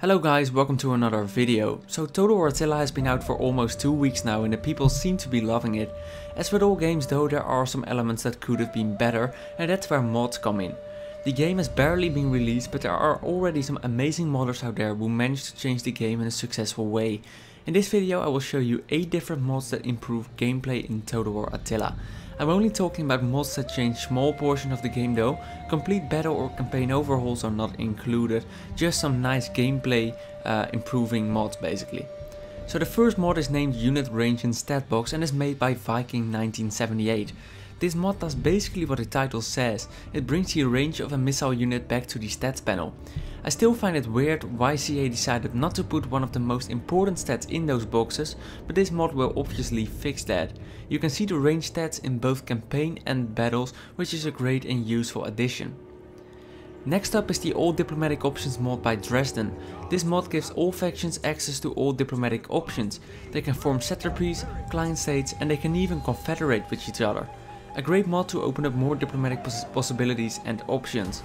Hello guys, welcome to another video. So Total War Attila has been out for almost 2 weeks now and the people seem to be loving it. As with all games though, there are some elements that could have been better and that's where mods come in. The game has barely been released, but there are already some amazing modders out there who managed to change the game in a successful way. In this video I will show you 8 different mods that improve gameplay in Total War Attila. I'm only talking about mods that change small portion of the game though. Complete battle or campaign overhauls are not included, just some nice gameplay improving mods basically. So the first mod is named Unit Range and Stat Box and is made by Viking 1978. This mod does basically what the title says. It brings the range of a missile unit back to the stats panel. I still find it weird why CA decided not to put one of the most important stats in those boxes, but this mod will obviously fix that. You can see the range stats in both campaign and battles, which is a great and useful addition. Next up is the All Diplomatic Options mod by Dresden. This mod gives all factions access to all diplomatic options. They can form satrapies, client states, and they can even confederate with each other. A great mod to open up more diplomatic possibilities and options.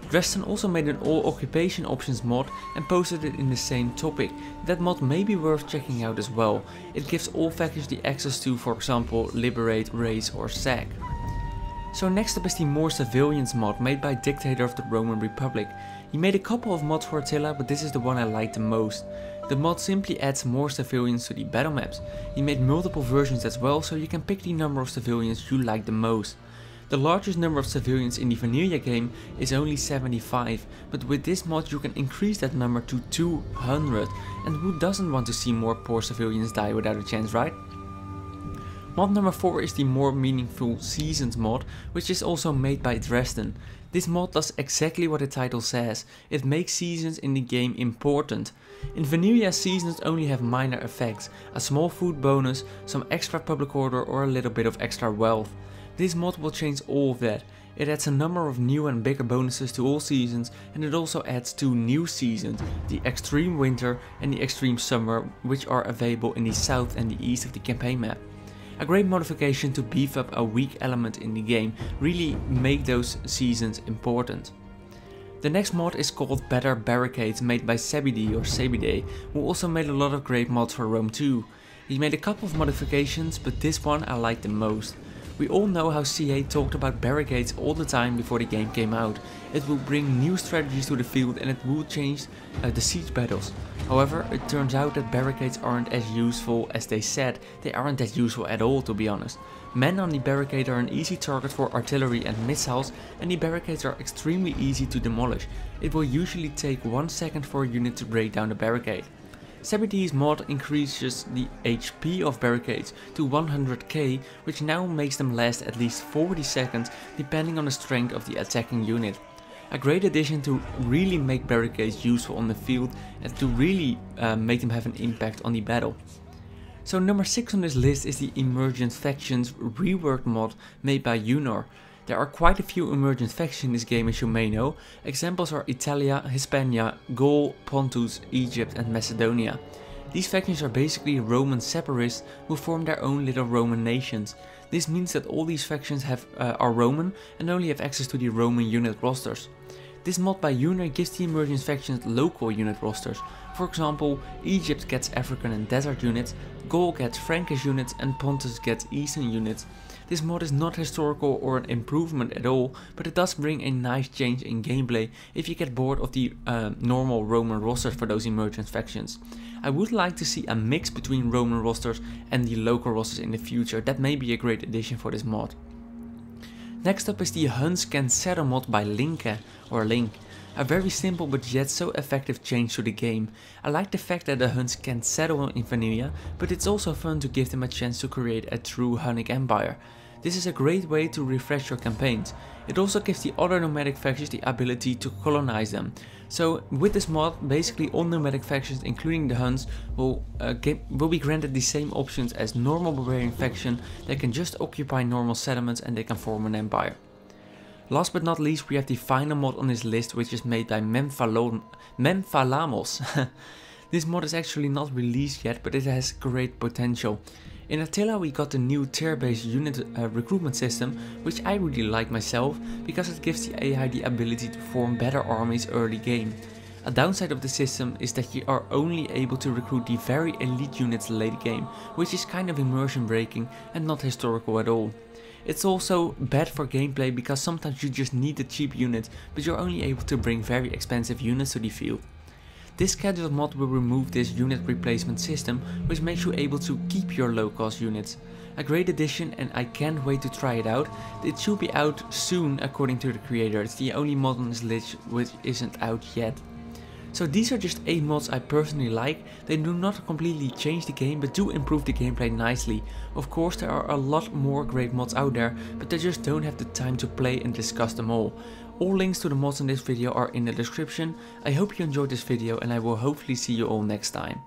Dresden also made an all occupation options mod and posted it in the same topic. That mod may be worth checking out as well. It gives all factions the access to, for example, liberate, raise or sack. So next up is the More Civilians mod made by Dictator of the Roman Republic. He made a couple of mods for Attila, but this is the one I like the most. The mod simply adds more civilians to the battle maps. He made multiple versions as well, so you can pick the number of civilians you like the most. The largest number of civilians in the vanilla game is only 75, but with this mod you can increase that number to 200, and who doesn't want to see more poor civilians die without a chance, right? Mod number 4 is the More Meaningful Seasons mod, which is also made by Dresden. This mod does exactly what the title says. It makes seasons in the game important. In vanilla, seasons only have minor effects, a small food bonus, some extra public order or a little bit of extra wealth. This mod will change all of that. It adds a number of new and bigger bonuses to all seasons, and it also adds 2 new seasons, the Extreme Winter and the Extreme Summer, which are available in the south and the east of the campaign map. A great modification to beef up a weak element in the game, really make those seasons important. The next mod is called Better Barricades, made by Sebidee, who also made a lot of great mods for Rome 2. He made a couple of modifications, but this one I like the most. We all know how CA talked about barricades all the time before the game came out. It will bring new strategies to the field and it will change the siege battles. However, it turns out that barricades aren't as useful as they said. They aren't that useful at all, to be honest. Men on the barricade are an easy target for artillery and missiles, and the barricades are extremely easy to demolish. It will usually take 1 second for a unit to break down the barricade. Sebidee's mod increases the HP of barricades to 100k, which now makes them last at least 40 seconds depending on the strength of the attacking unit. A great addition to really make barricades useful on the field and to really make them have an impact on the battle. So number 6 on this list is the Emergent Factions reworked mod made by Hunor. There are quite a few emergent factions in this game, as you may know. Examples are Italia, Hispania, Gaul, Pontus, Egypt and Macedonia. These factions are basically Roman separatists who form their own little Roman nations. This means that all these factions are Roman and only have access to the Roman unit rosters. This mod by Hunor gives the emergent factions local unit rosters. For example, Egypt gets African and desert units, Gaul gets Frankish units and Pontus gets Eastern units. This mod is not historical or an improvement at all, but it does bring a nice change in gameplay if you get bored of the normal Roman rosters for those emergent factions. I would like to see a mix between Roman rosters and the local rosters in the future. That may be a great addition for this mod. Next up is the Huns Can Settle mod by Linke, or Link. A very simple but yet so effective change to the game. I like the fact that the Huns can settle in vanilla, but it's also fun to give them a chance to create a true Hunnic empire. This is a great way to refresh your campaigns. It also gives the other nomadic factions the ability to colonize them. So with this mod, basically all nomadic factions, including the Huns, will be granted the same options as normal barbarian faction. They can just occupy normal settlements and they can form an empire. Last but not least, we have the final mod on this list, which is made by Mephalamos. This mod is actually not released yet, but it has great potential. In Attila we got the new tier-based unit recruitment system, which I really like myself, because it gives the AI the ability to form better armies early game. A downside of the system is that you are only able to recruit the very elite units late game, which is kind of immersion breaking and not historical at all. It's also bad for gameplay because sometimes you just need a cheap unit, but you're only able to bring very expensive units to the field. This scheduled mod will remove this unit replacement system, which makes you able to keep your low cost units. A great addition, and I can't wait to try it out. It should be out soon according to the creator. It's the only mod on this list which isn't out yet. So these are just 8 mods I personally like. They do not completely change the game, but do improve the gameplay nicely. Of course there are a lot more great mods out there, but I just don't have the time to play and discuss them all. All links to the mods in this video are in the description. I hope you enjoyed this video and I will hopefully see you all next time.